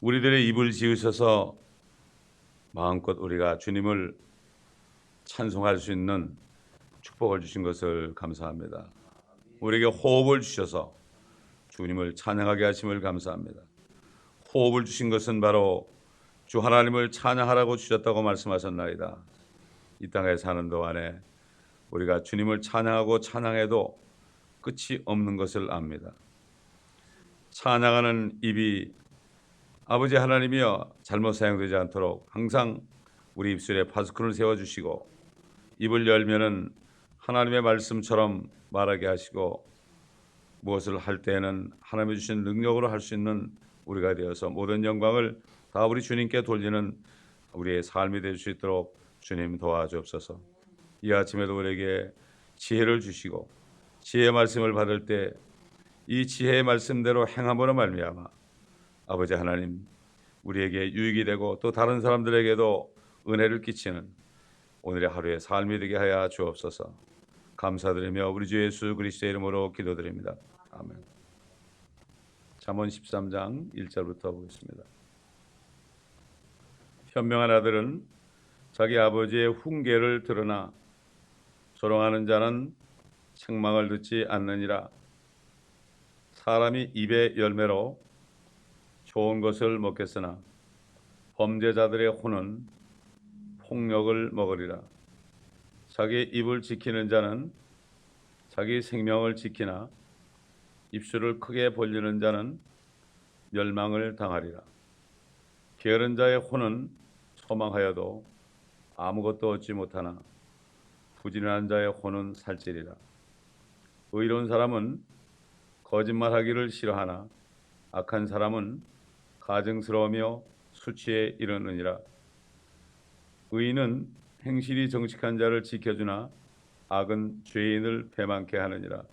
우리들의 입을 지으셔서 마음껏 우리가 주님을 찬송할 수 있는 축복을 주신 것을 감사합니다. 우리에게 호흡을 주셔서 주님을 찬양하게 하심을 감사합니다. 호흡을 주신 것은 바로 주 하나님을 찬양하라고 주셨다고 말씀하셨나이다. 이 땅에 사는 동안에 우리가 주님을 찬양하고 찬양해도 끝이 없는 것을 압니다. 찬양하는 입이 아버지 하나님이여 잘못 사용되지 않도록 항상 우리 입술에 파수꾼을 세워주시고 입을 열면은 하나님의 말씀처럼 말하게 하시고 무엇을 할 때에는 하나님이 주신 능력으로 할 수 있는 우리가 되어서 모든 영광을 다 우리 주님께 돌리는 우리의 삶이 될 수 있도록 주님 도와주옵소서. 이 아침에도 우리에게 지혜를 주시고 지혜의 말씀을 받을 때 이 지혜의 말씀대로 행함으로 말미암아 아버지 하나님 우리에게 유익이 되고 또 다른 사람들에게도 은혜를 끼치는 오늘의 하루의 삶이 되게 하여 주옵소서. 감사드리며 우리 주 예수 그리스도의 이름으로 기도드립니다. 아멘. 잠언 13장 1절부터 보겠습니다. 현명한 아들은 자기 아버지의 훈계를 들으나 조롱하는 자는 책망을 듣지 않느니라. 사람이 입의 열매로 좋은 것을 먹겠으나 범죄자들의 혼은 폭력을 먹으리라. 자기 입을 지키는 자는 자기 생명을 지키나 입술을 크게 벌리는 자는 멸망을 당하리라. 게으른 자의 혼은 소망하여도 아무것도 얻지 못하나 부지런한 자의 혼은 살찌리라. 의로운 사람은 거짓말하기를 싫어하나 악한 사람은 가증스러우며 수치에 이르느니라. 의인은 행실이 정직한 자를 지켜주나 악은 죄인을 배만케 하느니라.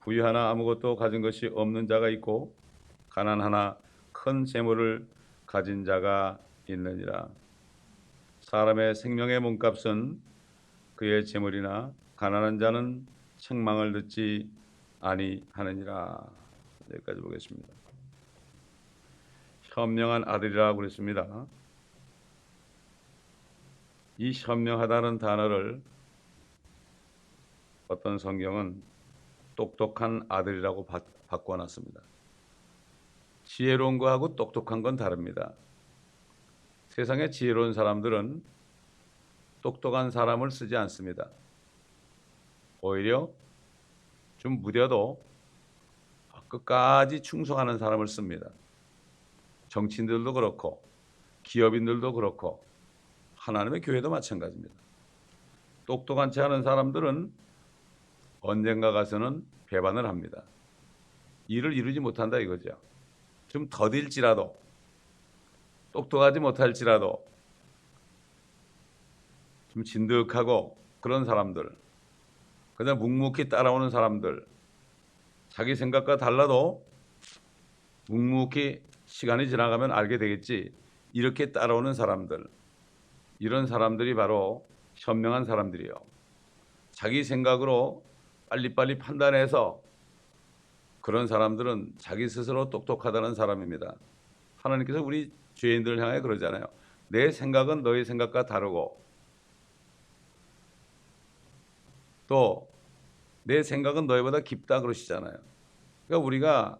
부유하나 아무것도 가진 것이 없는 자가 있고 가난하나 큰 재물을 가진 자가 있느니라. 사람의 생명의 몸값은 그의 재물이나 가난한 자는 책망을 듣지 아니하느니라. 여기까지 보겠습니다. 현명한 아들이라고 그랬습니다. 이 현명하다는 단어를 어떤 성경은 똑똑한 아들이라고 바꿔놨습니다. 지혜로운 거하고 똑똑한 건 다릅니다. 세상에 지혜로운 사람들은 똑똑한 사람을 쓰지 않습니다. 오히려 좀 무뎌도 끝까지 충성하는 사람을 씁니다. 정치인들도 그렇고 기업인들도 그렇고 하나님의 교회도 마찬가지입니다. 똑똑한 체 하는 사람들은 언젠가 가서는 배반을 합니다. 일을 이루지 못한다 이거죠. 좀 더딜지라도 똑똑하지 못할지라도 좀 진득하고 그런 사람들, 그냥 묵묵히 따라오는 사람들, 자기 생각과 달라도 묵묵히 시간이 지나가면 알게 되겠지 이렇게 따라오는 사람들, 이런 사람들이 바로 현명한 사람들이요. 자기 생각으로 빨리빨리 판단해서 그런 사람들은 자기 스스로 똑똑하다는 사람입니다. 하나님께서 우리 죄인들을 향해 그러잖아요. 내 생각은 너의 생각과 다르고 또 내 생각은 너희보다 깊다 그러시잖아요. 그러니까 우리가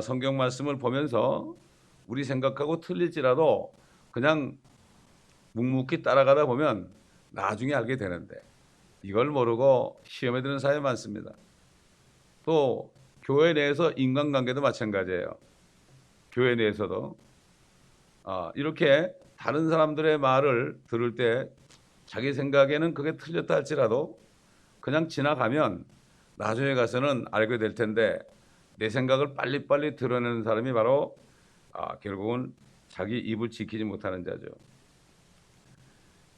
성경 말씀을 보면서 우리 생각하고 틀릴지라도 그냥 묵묵히 따라가다 보면 나중에 알게 되는데 이걸 모르고 시험에 드는 사람이 많습니다. 또 교회 내에서 인간관계도 마찬가지예요. 교회 내에서도 이렇게 다른 사람들의 말을 들을 때 자기 생각에는 그게 틀렸다 할지라도 그냥 지나가면 나중에 가서는 알게 될 텐데 내 생각을 빨리빨리 드러내는 사람이 바로 결국은 자기 입을 지키지 못하는 자죠.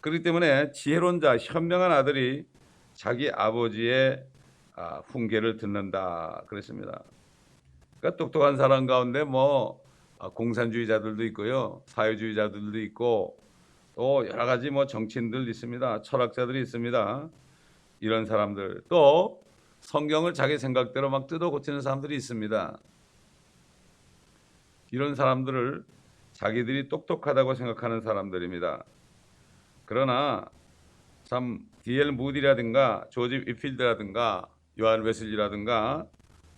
그렇기 때문에 지혜로운 자, 현명한 아들이 자기 아버지의 훈계를 듣는다 그랬습니다. 그러니까 똑똑한 사람 가운데 공산주의자들도 있고요, 사회주의자들도 있고 또 여러 가지 정치인들 있습니다, 철학자들이 있습니다. 이런 사람들, 또 성경을 자기 생각대로 막 뜯어 고치는 사람들이 있습니다. 이런 사람들을 자기들이 똑똑하다고 생각하는 사람들입니다. 그러나 참 D.L. 무디라든가 조지 위필드라든가 요한 웨슬리라든가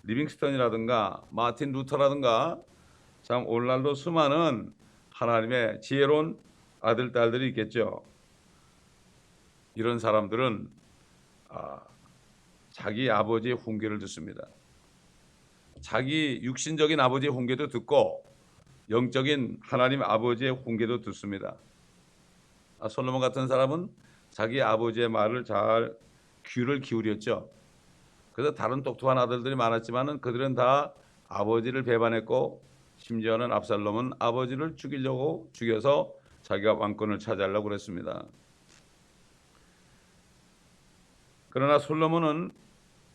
리빙스턴이라든가 마틴 루터라든가 참 오늘날도 수많은 하나님의 지혜로운 아들 딸들이 있겠죠. 이런 사람들은 자기 아버지의 훈계를 듣습니다. 자기 육신적인 아버지의 훈계도 듣고 영적인 하나님 아버지의 훈계도 듣습니다. 솔로몬 같은 사람은 자기 아버지의 말을 잘 귀를 기울였죠. 그래서 다른 똑똑한 아들들이 많았지만은 그들은 다 아버지를 배반했고 심지어는 압살롬은 아버지를 죽이려고 죽여서 자기가 왕권을 차지하려고 그랬습니다. 그러나 솔로몬은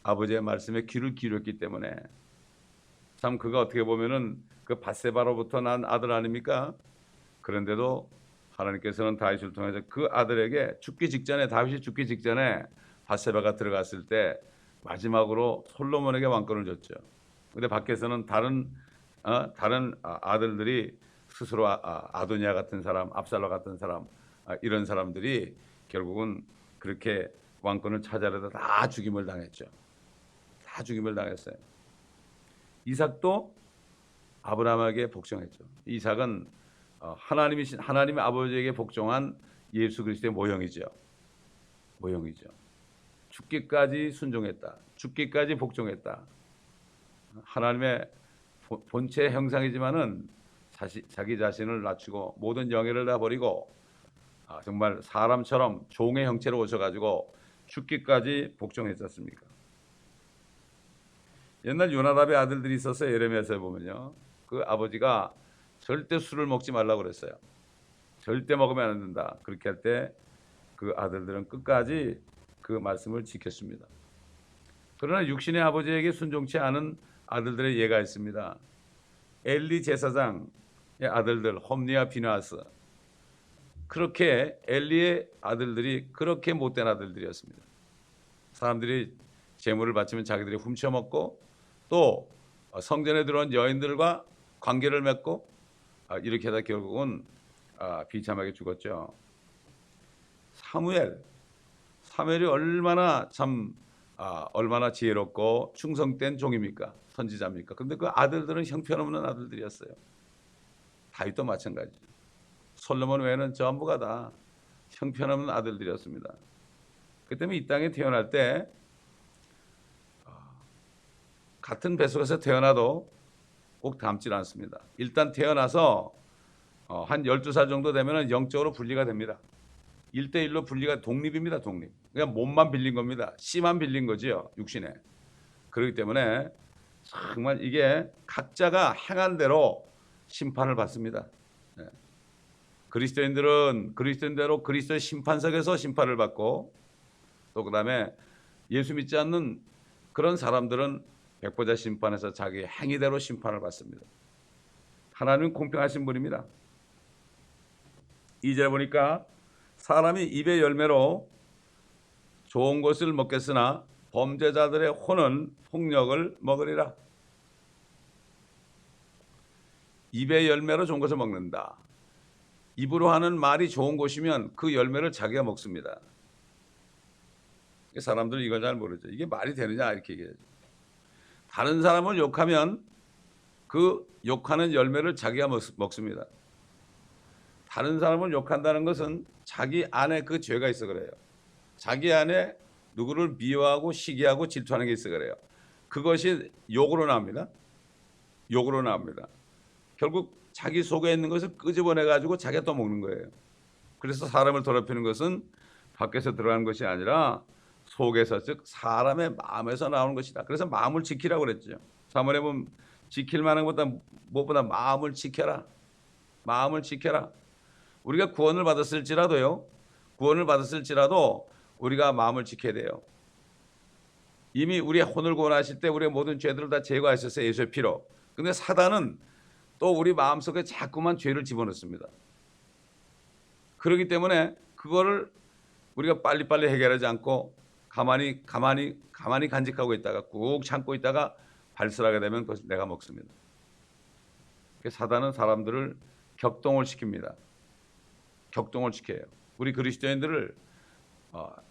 아버지의 말씀에 귀를 기울였기 때문에 참 그가 어떻게 보면은 그 밧세바로부터 난 아들 아닙니까? 그런데도 하나님께서는 다윗을 통해서 그 아들에게 다윗이 죽기 직전에 밧세바가 들어갔을 때 마지막으로 솔로몬에게 왕권을 줬죠. 근데 밖에서는 다른 아들들이 스스로 아도니아 같은 사람, 압살롬 같은 사람 이런 사람들이 결국은 그렇게 왕권을 차지하려다 다 죽임을 당했죠. 다 죽임을 당했어요. 이삭도 아브라함에게 복종했죠. 이삭은 하나님의 아버지에게 복종한 예수 그리스도의 모형이죠. 죽기까지 순종했다. 죽기까지 복종했다. 하나님의 본체 형상이지만은 자기 자신을 낮추고 모든 영예를 다 버리고 정말 사람처럼 종의 형체로 오셔가지고 죽기까지 복종했었습니까? 옛날 요나답의 아들들이 있었어요. 예레미야서에 보면요. 그 아버지가 절대 술을 먹지 말라고 그랬어요. 절대 먹으면 안 된다. 그렇게 할 때 그 아들들은 끝까지 그 말씀을 지켰습니다. 그러나 육신의 아버지에게 순종치 않은 아들들의 예가 있습니다. 엘리 제사장의 아들들 홈니와 비나스, 그렇게 엘리의 아들들이 그렇게 못된 아들들이었습니다. 사람들이 제물을 바치면 자기들이 훔쳐먹고 또 성전에 들어온 여인들과 관계를 맺고 이렇게 하다 결국은 비참하게 죽었죠. 사무엘이 얼마나 지혜롭고 충성된 종입니까? 선지자입니까? 그런데 그 아들들은 형편없는 아들들이었어요. 다윗도 마찬가지죠. 솔로몬 외에는 전부가 다 형편없는 아들들이었습니다. 그 때문에 이 땅에 태어날 때 같은 뱃속에서 태어나도 꼭 닮지 않습니다. 일단 태어나서 한 12살 정도 되면 영적으로 분리가 됩니다. 1대1로 분리가 독립입니다. 독립. 그냥 몸만 빌린 겁니다. 씨만 빌린 거지요. 육신에. 그렇기 때문에 정말 이게 각자가 행한 대로 심판을 받습니다. 네. 그리스도인들은 그리스도인대로 그리스도의 심판석에서 심판을 받고 또 그다음에 예수 믿지 않는 그런 사람들은 백보자 심판에서 자기 행위대로 심판을 받습니다. 하나님은 공평하신 분입니다. 2절 보니까 사람이 입의 열매로 좋은 것을 먹겠으나 범죄자들의 혼은 폭력을 먹으리라. 입의 열매로 좋은 것을 먹는다. 입으로 하는 말이 좋은 것이면 그 열매를 자기가 먹습니다. 사람들은 이걸 잘 모르죠. 이게 말이 되느냐 이렇게 얘기하죠. 다른 사람을 욕하면 그 욕하는 열매를 자기가 먹습니다. 다른 사람을 욕한다는 것은 자기 안에 그 죄가 있어 그래요. 자기 안에 누구를 미워하고 시기하고 질투하는 게 있어 그래요. 그것이 욕으로 나옵니다. 결국 자기 속에 있는 것을 끄집어내 가지고 자기가 또 먹는 거예요. 그래서 사람을 더럽히는 것은 밖에서 들어가는 것이 아니라 속에서, 즉 사람의 마음에서 나오는 것이다. 그래서 마음을 지키라고 그랬죠. 사무엘에 보면 지킬 만한 것보다 무엇보다 마음을 지켜라. 우리가 구원을 받았을지라도 우리가 마음을 지켜야 돼요. 이미 우리의 혼을 구원하실 때 우리의 모든 죄들을 다 제거하셨어요. 예수의 피로. 근데 사단은 또 우리 마음속에 자꾸만 죄를 집어넣습니다. 그렇기 때문에 그거를 우리가 빨리빨리 해결하지 않고 가만히 간직하고 있다가 꾹 참고 있다가 발설하게 되면 그것을 내가 먹습니다. 사단은 사람들을 격동을 시킵니다. 격동을 시켜요. 우리 그리스도인들을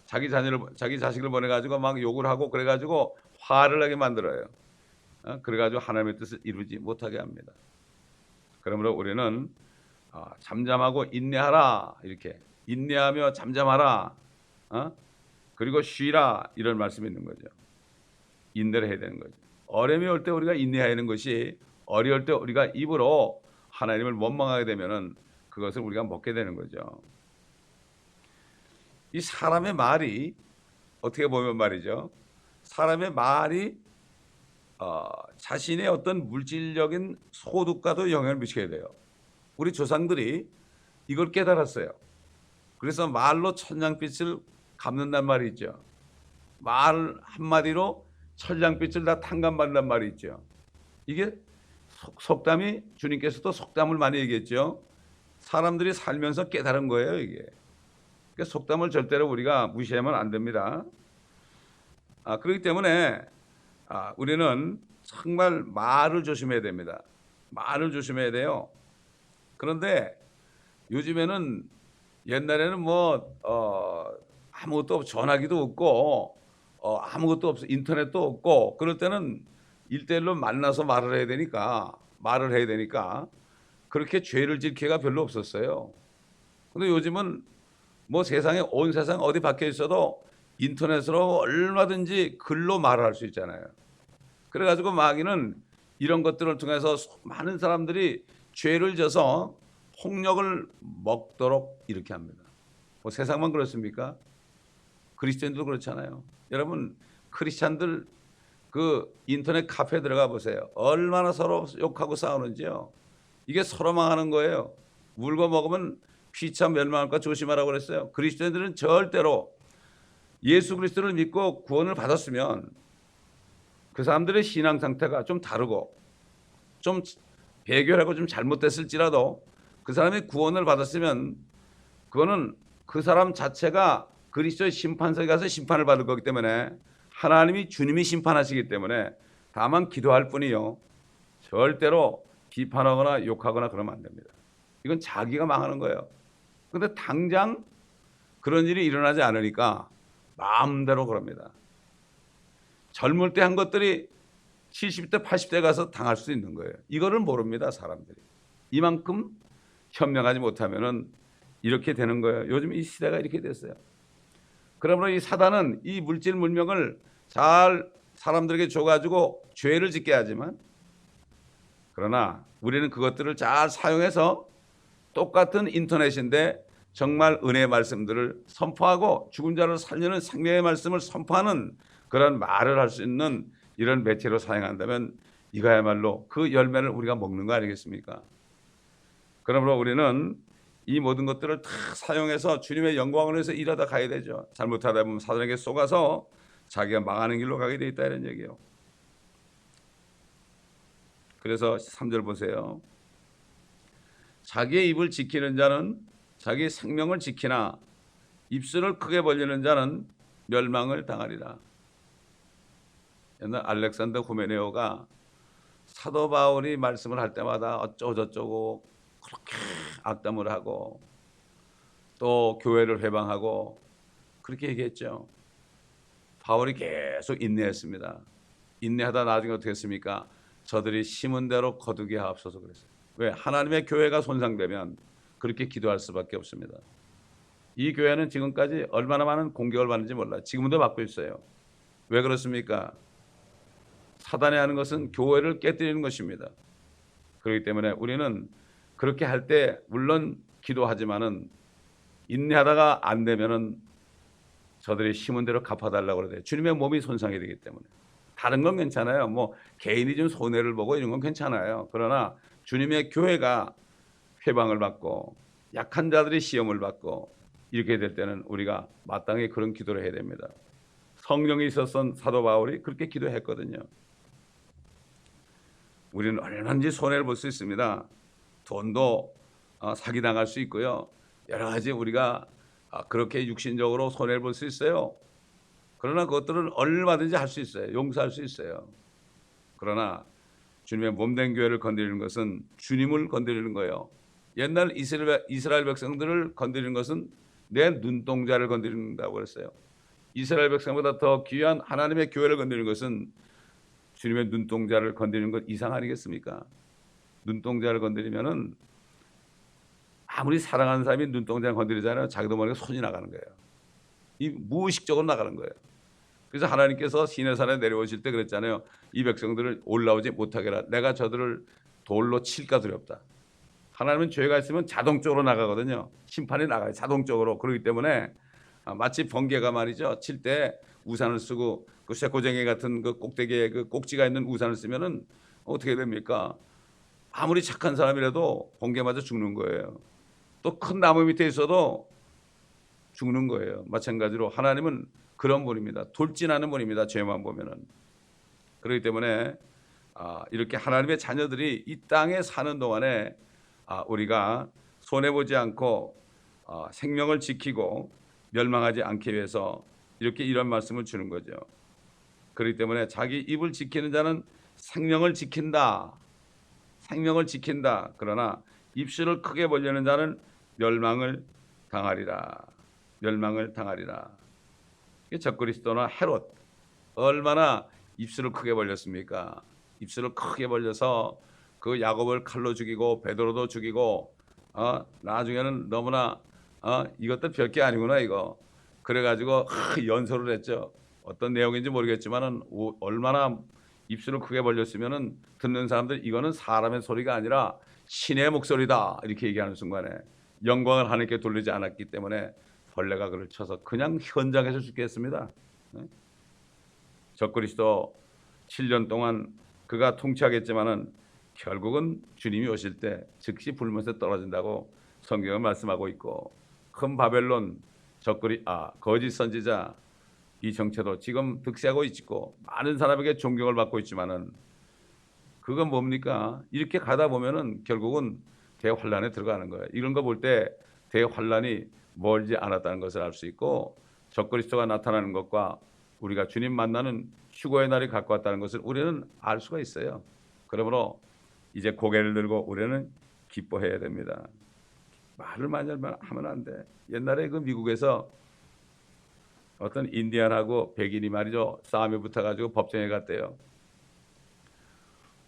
자기 자식을 보내가지고 막 욕을 하고 그래가지고 화를 나게 만들어요. 그래가지고 하나님의 뜻을 이루지 못하게 합니다. 그러므로 우리는 잠잠하고 인내하라, 이렇게 인내하며 잠잠하라, 그리고 쉬라, 이런 말씀이 있는 거죠. 인내를 해야 되는 거죠. 어려움이 올 때 우리가 인내해야 하는 것이, 어려울 때 우리가 입으로 하나님을 원망하게 되면은 그것을 우리가 먹게 되는 거죠. 이 사람의 말이 어떻게 보면 말이죠, 사람의 말이 자신의 어떤 물질적인 소득과도 영향을 미치게 돼요. 우리 조상들이 이걸 깨달았어요. 그래서 말로 천냥빛을 갚는단 말이 있죠. 말 한마디로 천냥빛을 다 탕감받는단 말이 있죠. 이게 속담이, 주님께서도 속담을 많이 얘기했죠. 사람들이 살면서 깨달은 거예요, 이게. 그러니까 속담을 절대로 우리가 무시하면 안 됩니다. 그렇기 때문에 우리는 정말 말을 조심해야 됩니다. 말을 조심해야 돼요. 그런데 요즘에는, 옛날에는 아무것도 없고, 전화기도 없고, 아무것도 없어, 인터넷도 없고, 그럴 때는 1대1로 만나서 말을 해야 되니까 그렇게 죄를 질 기회가 별로 없었어요. 근데 요즘은 세상에, 온 세상 어디 밖에 있어도 인터넷으로 얼마든지 글로 말을 할 수 있잖아요. 그래가지고 마귀는 이런 것들을 통해서 많은 사람들이 죄를 져서 홍역을 먹도록 이렇게 합니다. 세상만 그렇습니까? 그리스도인들도 그렇잖아요. 여러분, 크리스찬들 그 인터넷 카페에 들어가 보세요. 얼마나 서로 욕하고 싸우는지요. 이게 서로 망하는 거예요. 물고 먹으면 피차 멸망할까 조심하라고 그랬어요. 그리스도인들은 절대로 예수 그리스도를 믿고 구원을 받았으면 그 사람들의 신앙 상태가 좀 다르고 좀 배교하고 좀 잘못됐을지라도 그 사람이 구원을 받았으면 그거는 그 사람 자체가 그리스도의 심판석에 가서 심판을 받을 거기 때문에, 하나님이, 주님이 심판하시기 때문에 다만 기도할 뿐이요, 절대로 비판하거나 욕하거나 그러면 안 됩니다. 이건 자기가 망하는 거예요. 그런데 당장 그런 일이 일어나지 않으니까 마음대로 그럽니다. 젊을 때 한 것들이 70대 80대 가서 당할 수 있는 거예요. 이거를 모릅니다, 사람들이. 이만큼 현명하지 못하면은 이렇게 되는 거예요. 요즘 이 시대가 이렇게 됐어요. 그러므로 이 사단은 이 물질 문명을 잘 사람들에게 줘가지고 죄를 짓게 하지만, 그러나 우리는 그것들을 잘 사용해서 똑같은 인터넷인데 정말 은혜의 말씀들을 선포하고 죽은 자를 살리는 생명의 말씀을 선포하는 그런 말을 할 수 있는 이런 매체로 사용한다면 이거야말로 그 열매를 우리가 먹는 거 아니겠습니까? 그러므로 우리는 이 모든 것들을 다 사용해서 주님의 영광을 위해서 일하다 가야 되죠. 잘못하다 보면 사단에게 속아서 자기가 망하는 길로 가게 돼 있다, 이런 얘기예요. 그래서 3절 보세요. 자기의 입을 지키는 자는 자기 생명을 지키나 입술을 크게 벌리는 자는 멸망을 당하리라. 옛날 알렉산더 후메네오가 사도 바울이 말씀을 할 때마다 어쩌고저쩌고 그렇게 악담을 하고 또 교회를 회방하고 그렇게 얘기했죠. 바울이 계속 인내했습니다. 인내하다 나중에 어떻게 했습니까? 저들이 심은 대로 거두게 하옵소서 그랬어요. 왜? 하나님의 교회가 손상되면 그렇게 기도할 수밖에 없습니다. 이 교회는 지금까지 얼마나 많은 공격을 받는지 몰라요. 지금도 받고 있어요. 왜 그렇습니까? 사단이 하는 것은 교회를 깨뜨리는 것입니다. 그렇기 때문에 우리는 그렇게 할 때 물론 기도하지만은 인내하다가 안 되면은 저들이 심은 대로 갚아달라고 그래요. 주님의 몸이 손상이 되기 때문에. 다른 건 괜찮아요. 개인이 좀 손해를 보고 이런 건 괜찮아요. 그러나 주님의 교회가 회방을 받고 약한 자들이 시험을 받고 이렇게 될 때는 우리가 마땅히 그런 기도를 해야 됩니다. 성령이 있었던 사도 바울이 그렇게 기도했거든요. 우리는 얼마든지 손해를 볼 수 있습니다. 돈도 사기당할 수 있고요. 여러 가지 우리가 그렇게 육신적으로 손해를 볼 수 있어요. 그러나 그것들은 얼마든지 할 수 있어요. 용서할 수 있어요. 그러나 주님의 몸된 교회를 건드리는 것은 주님을 건드리는 거예요. 옛날 이스라엘 백성들을 건드리는 것은 내 눈동자를 건드린다고 그랬어요. 이스라엘 백성보다 더 귀한 하나님의 교회를 건드리는 것은 주님의 눈동자를 건드리는 것 이상 아니겠습니까? 눈동자를 건드리면은 아무리 사랑하는 사람이 눈동자를 건드리잖아요. 자기도 모르게 손이 나가는 거예요. 이 무의식적으로 나가는 거예요. 그래서 하나님께서 시내산에 내려오실 때 그랬잖아요. 이 백성들을 올라오지 못하게 하라. 내가 저들을 돌로 칠까 두렵다. 하나님은 죄가 있으면 자동적으로 나가거든요. 심판이 나가요. 자동적으로. 그렇기 때문에 마치 번개가 말이죠. 칠 때 우산을 쓰고 그 쇠고쟁이 같은 그 꼭대기에 그 꼭지가 있는 우산을 쓰면은 어떻게 됩니까? 아무리 착한 사람이라도 번개 맞아 죽는 거예요. 또 큰 나무 밑에 있어도 죽는 거예요. 마찬가지로 하나님은 그런 분입니다. 돌진하는 분입니다. 죄만 보면은. 그렇기 때문에 이렇게 하나님의 자녀들이 이 땅에 사는 동안에 우리가 손해보지 않고 생명을 지키고 멸망하지 않기 위해서 이렇게 이런 말씀을 주는 거죠. 그렇기 때문에 자기 입을 지키는 자는 생명을 지킨다. 생명을 지킨다. 그러나 입술을 크게 벌리는 자는 멸망을 당하리라. 멸망을 당하리라. 적그리스도나 헤롯 얼마나 입술을 크게 벌렸습니까? 입술을 크게 벌려서 그 야곱을 칼로 죽이고 베드로도 죽이고 나중에는 너무나 이것도 별게 아니구나 이거. 그래가지고 연설을 했죠. 어떤 내용인지 모르겠지만은 얼마나 입술을 크게 벌렸으면은 듣는 사람들 이거는 사람의 소리가 아니라 신의 목소리다 이렇게 얘기하는 순간에 영광을 하나님께 돌리지 않았기 때문에 벌레가 그를 쳐서 그냥 현장에서 죽겠습니다. 적그리스도 7년 동안 그가 통치하겠지만은 결국은 주님이 오실 때 즉시 불못에 떨어진다고 성경은 말씀하고 있고 큰 바벨론 거짓 선지자 이 정체도 지금 득세하고 있고 많은 사람에게 존경을 받고 있지만은 그건 뭡니까? 이렇게 가다 보면은 결국은 대환란에 들어가는 거예요. 이런 거 볼 때 대환란이 멀지 않았다는 것을 알 수 있고 적그리스도가 나타나는 것과 우리가 주님 만나는 휴거의 날이 가까웠다는 것을 우리는 알 수가 있어요. 그러므로 이제 고개를 들고 우리는 기뻐해야 됩니다. 말을 많이 하면 안 돼. 옛날에 그 미국에서 어떤 인디안하고 백인이 말이죠. 싸움에 붙어가지고 법정에 갔대요.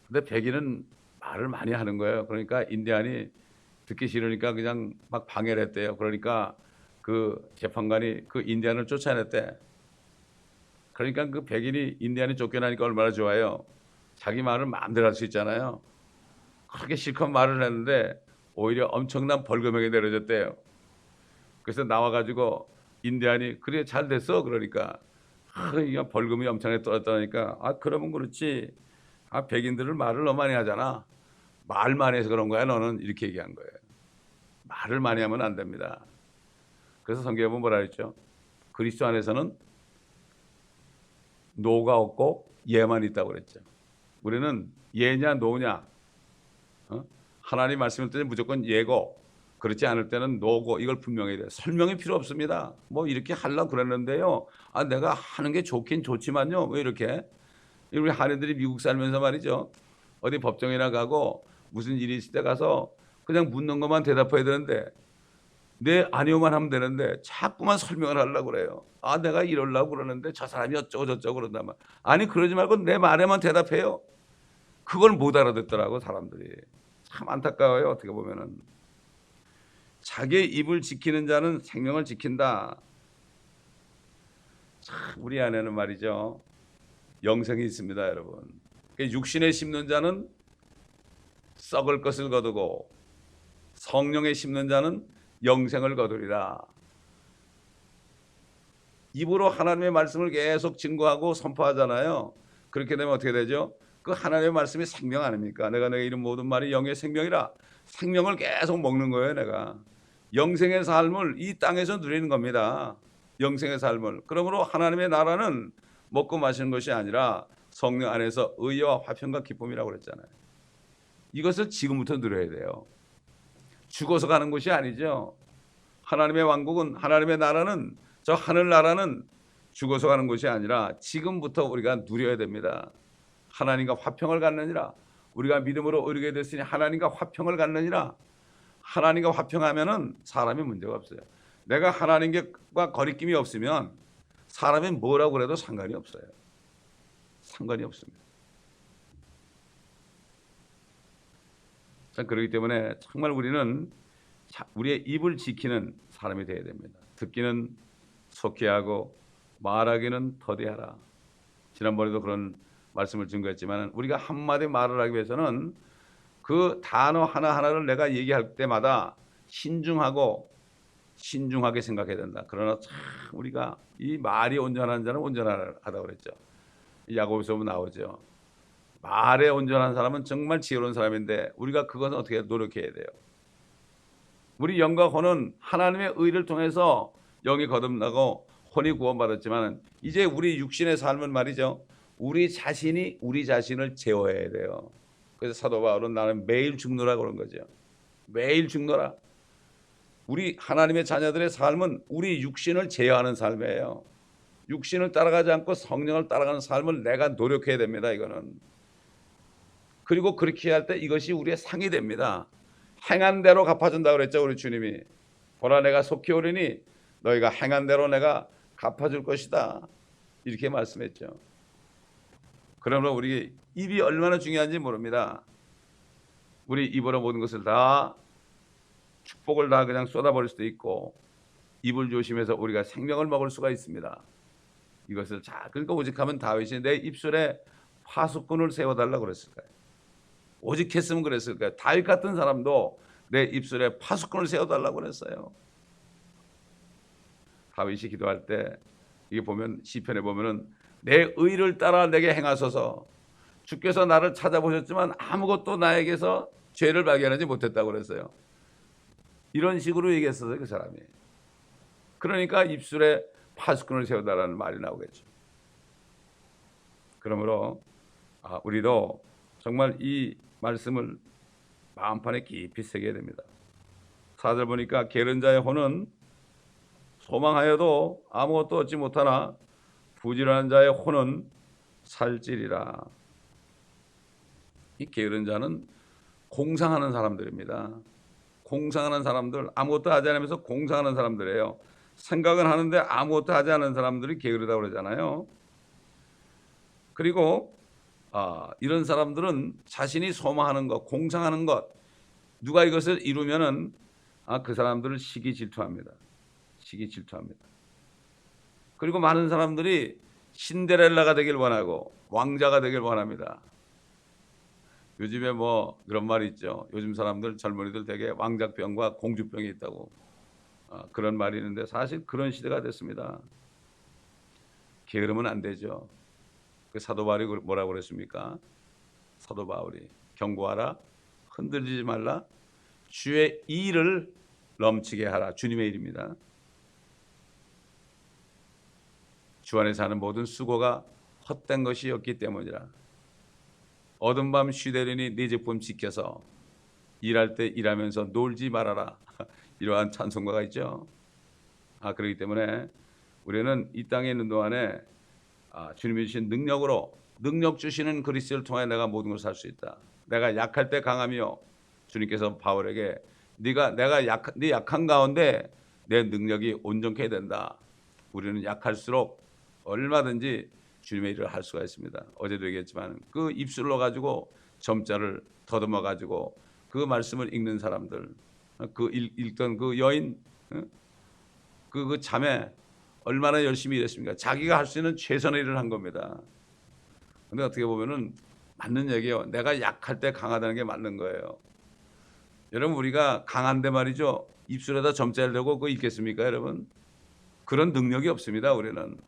근데 백인은 말을 많이 하는 거예요. 그러니까 인디안이 듣기 싫으니까 그냥 막 방해를 했대요. 그러니까 그 재판관이 그 인디안을 쫓아냈대. 그러니까 그 백인이 인디안이 쫓겨나니까 얼마나 좋아요. 자기 말을 마음대로 할 수 있잖아요. 그렇게 실컷 말을 했는데 오히려 엄청난 벌금형이 내려졌대요. 그래서 나와가지고 인디안이 그래 잘 됐어 그러니까 이거 벌금이 엄청나게 떨어졌다니까 그러면 그렇지 백인들은 말을 너무 많이 하잖아. 말 많이 해서 그런 거야 너는 이렇게 얘기한 거예요. 말을 많이 하면 안 됩니다. 그래서 성경에 보면 뭐라 했죠? 그리스도 안에서는 노가 없고 예만 있다고 그랬죠. 우리는 예냐 노냐 하나님 말씀을 때는 무조건 예고 그렇지 않을 때는 노고 이걸 분명히 돼요. 설명이 필요 없습니다. 뭐 이렇게 하려고 그랬는데요. 내가 하는 게 좋긴 좋지만요. 왜 이렇게 우리 한인들이 미국 살면서 말이죠. 어디 법정이나 가고 무슨 일이 있을 때 가서 그냥 묻는 것만 대답해야 되는데 네 아니오만 하면 되는데 자꾸만 설명을 하려고 그래요. 내가 이러려고 그러는데 저 사람이 어쩌고 저쩌고 그런다면 아니 그러지 말고 내 말에만 대답해요. 그걸 못 알아듣더라고 사람들이. 참 안타까워요. 어떻게 보면은 자기의 입을 지키는 자는 생명을 지킨다. 참 우리 안에는 말이죠. 영생이 있습니다, 여러분. 육신에 심는 자는 썩을 것을 거두고 성령에 심는 자는 영생을 거두리라. 입으로 하나님의 말씀을 계속 증거하고 선포하잖아요. 그렇게 되면 어떻게 되죠? 그 하나님의 말씀이 생명 아닙니까? 내가 내게 이룬 모든 말이 영의 생명이라. 생명을 계속 먹는 거예요, 내가. 영생의 삶을 이 땅에서 누리는 겁니다. 영생의 삶을. 그러므로 하나님의 나라는 먹고 마시는 것이 아니라 성령 안에서 의와 화평과 기쁨이라고 그랬잖아요. 이것을 지금부터 누려야 돼요. 죽어서 가는 것이 아니죠. 하나님의 왕국은 하나님의 나라는 저 하늘나라는 죽어서 가는 것이 아니라 지금부터 우리가 누려야 됩니다. 하나님과 화평을 갖느니라. 우리가 믿음으로 의르게 됐으니 하나님과 화평을 갖느니라. 하나님과 화평하면은 사람이 문제가 없어요. 내가 하나님과 거리낌이 없으면 사람이 뭐라고 그래도 상관이 없어요. 상관이 없습니다. 자, 그렇기 때문에 정말 우리는 우리의 입을 지키는 사람이 되어야 됩니다. 듣기는 속히 하고 말하기는 더디하라. 지난번에도 그런 말씀을 증거했지만 우리가 한마디 말을 하기 위해서는 그 단어 하나하나를 내가 얘기할 때마다 신중하게 생각해야 된다. 그러나 참 우리가 이 말이 온전한 자는 온전하다고 그랬죠. 야고보서 보면 나오죠. 말에 온전한 사람은 정말 지혜로운 사람인데 우리가 그것은 어떻게 노력해야 돼요. 우리 영과 혼은 하나님의 의를 통해서 영이 거듭나고 혼이 구원받았지만 이제 우리 육신의 삶은 말이죠. 우리 자신을 제어해야 돼요. 그래서 사도 바울은 나는 매일 죽노라 그런 거죠. 매일 죽노라. 우리 하나님의 자녀들의 삶은 우리 육신을 제어하는 삶이에요. 육신을 따라가지 않고 성령을 따라가는 삶을 내가 노력해야 됩니다. 이거는. 그리고 그렇게 할 때 이것이 우리의 상이 됩니다. 행한 대로 갚아준다고 그랬죠. 우리 주님이. 보라 내가 속히 오리니 너희가 행한 대로 내가 갚아줄 것이다. 이렇게 말씀했죠. 그러므로 우리 입이 얼마나 중요한지 모릅니다. 우리 입으로 모든 것을 다 축복을 다 그냥 쏟아버릴 수도 있고 입을 조심해서 우리가 생명을 먹을 수가 있습니다. 이것을 그러니까 오직하면 다윗이 내 입술에 파수꾼을 세워달라고 그랬을까요? 오직했으면 그랬을까요? 다윗 같은 사람도 내 입술에 파수꾼을 세워달라고 그랬어요. 다윗이 기도할 때 이게 보면 시편에 보면은 내 의를 따라 내게 행하소서. 주께서 나를 찾아보셨지만 아무것도 나에게서 죄를 발견하지 못했다고 그랬어요. 이런 식으로 얘기했어요, 그 사람이. 그러니까 입술에 파수꾼을 세워달라는 말이 나오겠죠. 그러므로 우리도 정말 이 말씀을 마음판에 깊이 새겨야 됩니다. 4절 보니까 게으른 자의 혼은 소망하여도 아무것도 얻지 못하나 부지런한 자의 혼은 살찌리라. 이 게으른 자는 공상하는 사람들입니다. 공상하는 사람들, 아무것도 하지 않으면서 공상하는 사람들이에요. 생각은 하는데 아무것도 하지 않은 사람들이 게으르다고 그러잖아요. 그리고 이런 사람들은 자신이 소망하는 것, 공상하는 것, 누가 이것을 이루면은 그 사람들을 시기 질투합니다. 그리고 많은 사람들이 신데렐라가 되길 원하고 왕자가 되길 원합니다. 요즘에 뭐 그런 말이 있죠. 요즘 사람들 젊은이들 되게 왕자병과 공주병이 있다고 그런 말이 있는데 사실 그런 시대가 됐습니다. 게으르면 안 되죠. 그 사도 바울이 뭐라고 그랬습니까? 사도 바울이 경고하라, 흔들리지 말라, 주의 일을 넘치게 하라. 주님의 일입니다. 주 안에서 하는 모든 수고가 헛된 것이 없기 때문이라. 어둠 밤 쉬되리니 네 제품 지켜서 일할 때 일하면서 놀지 말아라. 이러한 찬송가가 있죠. 그렇기 때문에 우리는 이 땅에 있는 동안에 주님이 주신 능력 주시는 그리스도를 통해 내가 모든 것을 할 수 있다. 내가 약할 때 강하며 주님께서 바울에게 네 약한 가운데 내 능력이 온전케 된다. 우리는 약할수록 얼마든지 주님의 일을 할 수가 있습니다. 어제도 얘기했지만 그 입술로 가지고 점자를 더듬어 가지고 그 말씀을 읽는 사람들, 그 읽던 그 여인, 그 자매 얼마나 열심히 일했습니까? 자기가 할 수 있는 최선의 일을 한 겁니다. 근데 어떻게 보면은 맞는 얘기예요. 내가 약할 때 강하다는 게 맞는 거예요. 여러분 우리가 강한데 말이죠. 입술에다 점자를 대고 그거 읽겠습니까, 여러분? 그런 능력이 없습니다, 우리는.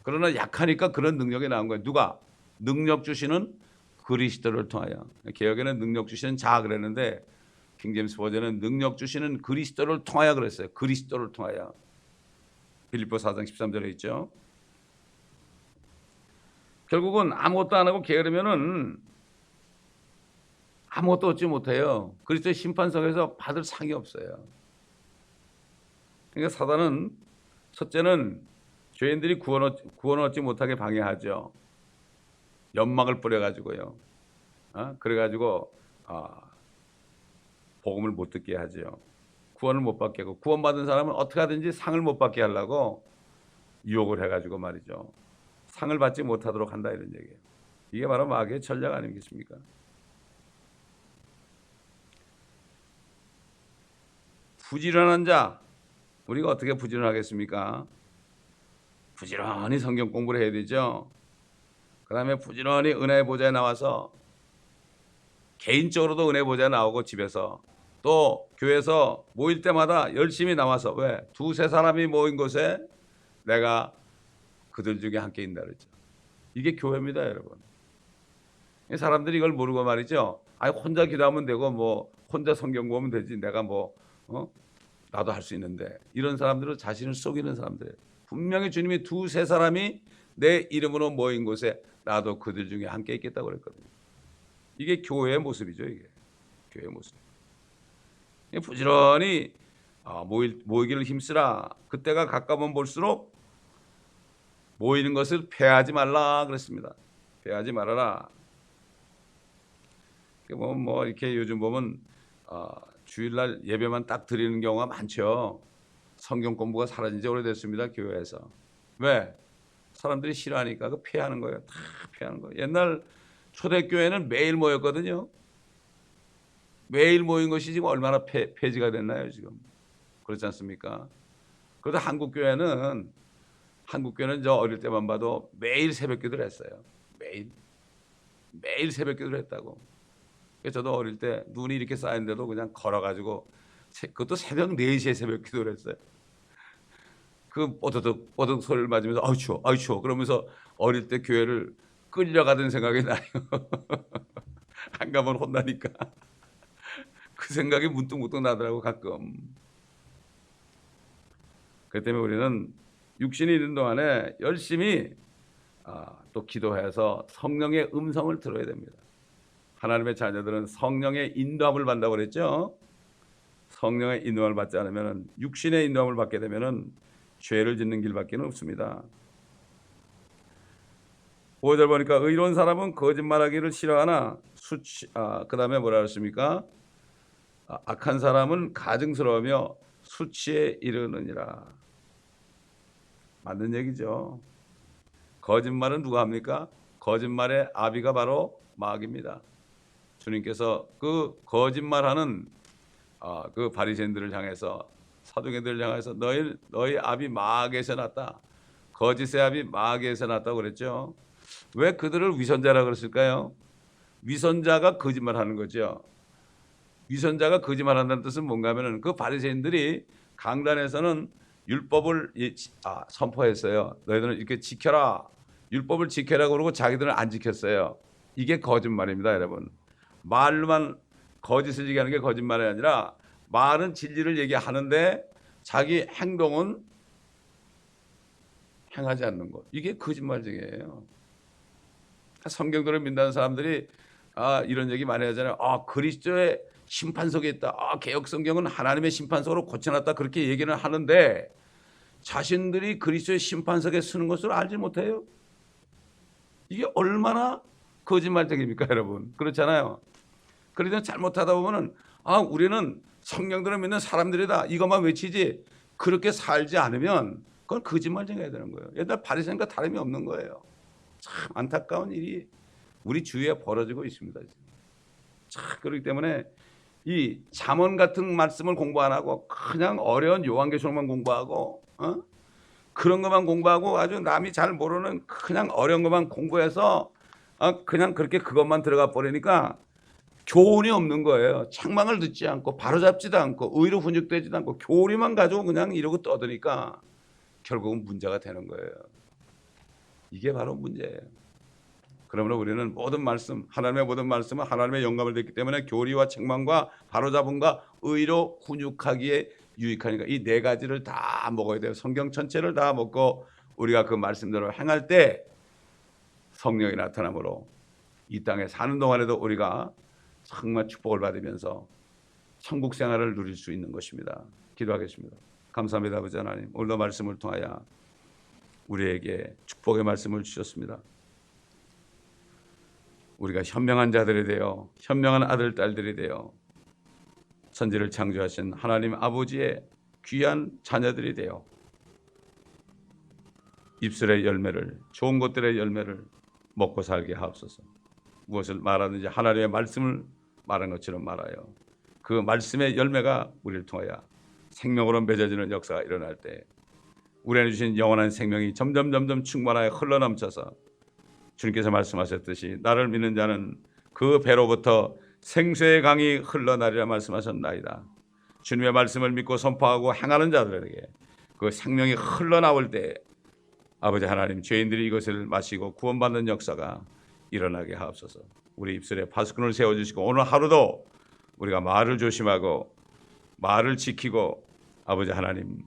그러나 약하니까 그런 능력이 나온 거예요. 누가? 능력 주시는 그리스도를 통하여. 개혁에는 능력 주시는 자 그랬는데 킹제임스 버전은 능력 주시는 그리스도를 통하여 그랬어요. 그리스도를 통하여. 빌립보 4장 13절에 있죠. 결국은 아무것도 안 하고 게으르면은 아무것도 얻지 못해요. 그리스도의 심판석에서 받을 상이 없어요. 그러니까 사단은 첫째는 죄인들이 구원 얻지 못하게 방해하죠. 연막을 뿌려가지고요. 그래가지고 복음을 못 듣게 하죠. 구원을 못 받게 하고, 구원받은 사람은 어떻게 하든지 상을 못 받게 하려고 유혹을 해가지고 말이죠. 상을 받지 못하도록 한다, 이런 얘기예요. 이게 바로 마귀의 전략 아니겠습니까? 부지런한 자, 우리가 어떻게 부지런하겠습니까? 부지런히 성경 공부를 해야 되죠. 그 다음에 부지런히 은혜의 보좌에 나와서, 개인적으로도 은혜 보좌에 나오고, 집에서 또 교회에서 모일 때마다 열심히 나와서, 왜? 두세 사람이 모인 곳에 내가 그들 중에 함께 있다 그랬죠. 이게 교회입니다, 여러분. 사람들이 이걸 모르고 말이죠. 아니, 혼자 기도하면 되고, 뭐 혼자 성경 보면 되지, 내가 뭐 나도 할 수 있는데, 이런 사람들은 자신을 속이는 사람들이에요. 분명히 주님이 두세 사람이 내 이름으로 모인 곳에 나도 그들 중에 함께 있겠다고 그랬거든요. 이게 교회의 모습이죠. 이게 교회의 모습. 부지런히 모이기를 힘쓰라. 그때가 가까우면 볼수록 모이는 것을 패하지 말라 그랬습니다. 패하지 말아라. 뭐 이렇게 요즘 보면 주일날 예배만 딱 드리는 경우가 많죠. 성경 공부가 사라진 지 오래됐습니다, 교회에서. 왜? 사람들이 싫어하니까 그 피하는 거예요. 다 피하는 거예요. 옛날 초대교회는 매일 모였거든요. 매일 모인 것이 지금 얼마나 폐지가 됐나요, 지금? 그렇지 않습니까? 그래도 한국교회는 저 어릴 때만 봐도 매일 새벽기도를 했어요. 매일 새벽기도를 했다고. 저도 어릴 때 눈이 이렇게 쌓였는데도 그냥 걸어가지고, 그것도 새벽 4시에 새벽기도를 했어요. 그 뽀드득 소리를 맞으면서 아유 추워 그러면서 어릴 때 교회를 끌려가던 생각이 나요. 안 가면 혼나니까. 그 생각이 문득 나더라고, 가끔. 그렇기 때문에 우리는 육신이 있는 동안에 열심히 또 기도해서 성령의 음성을 들어야 됩니다. 하나님의 자녀들은 성령의 인도함을 받는다고 그랬죠. 성령의 인도함을 받지 않으면, 육신의 인도함을 받게 되면 죄를 짓는 길밖에 없습니다. 5절 보니까 의로운 사람은 거짓말하기를 싫어하나 그 다음에 뭐라 그랬습니까? 악한 사람은 가증스러우며 수치에 이르느니라. 맞는 얘기죠. 거짓말은 누가 합니까? 거짓말의 아비가 바로 마귀입니다. 주님께서 그 거짓말하는 그 바리새인들을 향해서, 사두개들을 향해서 너희 아비 마귀에서 났다. 거짓의 아비 마귀에서 났다고 그랬죠. 왜 그들을 위선자라고 그랬을까요? 위선자가 거짓말하는 거죠. 위선자가 거짓말한다는 뜻은 뭔가 하면은, 그 바리새인들이 강단에서는 율법을 선포했어요. 너희들은 이렇게 지켜라. 율법을 지켜라 그러고 자기들은 안 지켰어요. 이게 거짓말입니다, 여러분. 말로만 거짓을 얘기하는 게 거짓말이 아니라, 말은 진리를 얘기하는데 자기 행동은 행하지 않는 것. 이게 거짓말쟁이에요. 성경들을 믿는 사람들이 이런 얘기 많이 하잖아요. 그리스도의 심판석에 있다. 개역 성경은 하나님의 심판석으로 고쳐놨다. 그렇게 얘기는 하는데 자신들이 그리스도의 심판석에 서는 것을 알지 못해요. 이게 얼마나 거짓말쟁입니까, 여러분? 그렇잖아요. 그래서 잘못하다 보면은 우리는 성경들을 믿는 사람들이다, 이것만 외치지 그렇게 살지 않으면 그건 거짓말쟁이가 되는 거예요. 옛날 바리새인과 다름이 없는 거예요. 참 안타까운 일이 우리 주위에 벌어지고 있습니다. 참, 그렇기 때문에 이 잠언 같은 말씀을 공부 안 하고 그냥 어려운 요한계시록만 공부하고 그런 것만 공부하고, 아주 남이 잘 모르는 그냥 어려운 것만 공부해서 그냥 그렇게 그것만 들어가 버리니까 교훈이 없는 거예요. 책망을 듣지 않고 바로잡지도 않고 의로 훈육되지도 않고 교리만 가지고 그냥 이러고 떠드니까 결국은 문제가 되는 거예요. 이게 바로 문제예요. 그러므로 우리는 모든 말씀, 하나님의 모든 말씀은 하나님의 영감을 듣기 때문에 교리와 책망과 바로잡음과 의로 훈육하기에 유익하니까 이 네 가지를 다 먹어야 돼요. 성경 전체를 다 먹고 우리가 그 말씀대로 행할 때 성령이 나타남으로 이 땅에 사는 동안에도 우리가 정말 축복을 받으면서 천국 생활을 누릴 수 있는 것입니다. 기도하겠습니다. 감사합니다, 아버지 하나님. 오늘도 말씀을 통하여 우리에게 축복의 말씀을 주셨습니다. 우리가 현명한 자들이 되어, 현명한 아들, 딸들이 되어 천지를 창조하신 하나님 아버지의 귀한 자녀들이 되어 입술의 열매를, 좋은 것들의 열매를 먹고 살게 하옵소서. 무엇을 말하든지 하나님의 말씀을 말한 것처럼 말하여 그 말씀의 열매가 우리를 통하여 생명으로 맺어지는 역사가 일어날 때 우리 안에 주신 영원한 생명이 점점 충만하여 흘러넘쳐서 주님께서 말씀하셨듯이 나를 믿는 자는 그 배로부터 생수의 강이 흘러나리라 말씀하셨나이다. 주님의 말씀을 믿고 선포하고 행하는 자들에게 그 생명이 흘러나올 때 아버지 하나님, 죄인들이 이것을 마시고 구원받는 역사가 일어나게 하옵소서. 우리 입술에 파수꾼을 세워주시고 오늘 하루도 우리가 말을 조심하고 말을 지키고 아버지 하나님,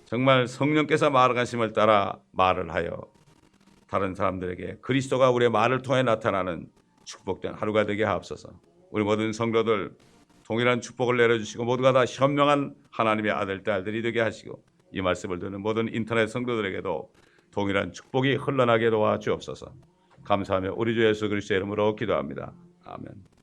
정말 성령께서 말하심을 따라 말을 하여 다른 사람들에게 그리스도가 우리의 말을 통해 나타나는 축복된 하루가 되게 하옵소서. 우리 모든 성도들 동일한 축복을 내려주시고 모두가 다 현명한 하나님의 아들, 딸들이 되게 하시고 이 말씀을 듣는 모든 인터넷 성도들에게도 동일한 축복이 흘러나게 도와주옵소서. 감사하며 우리 주 예수 그리스도의 이름으로 기도합니다. 아멘.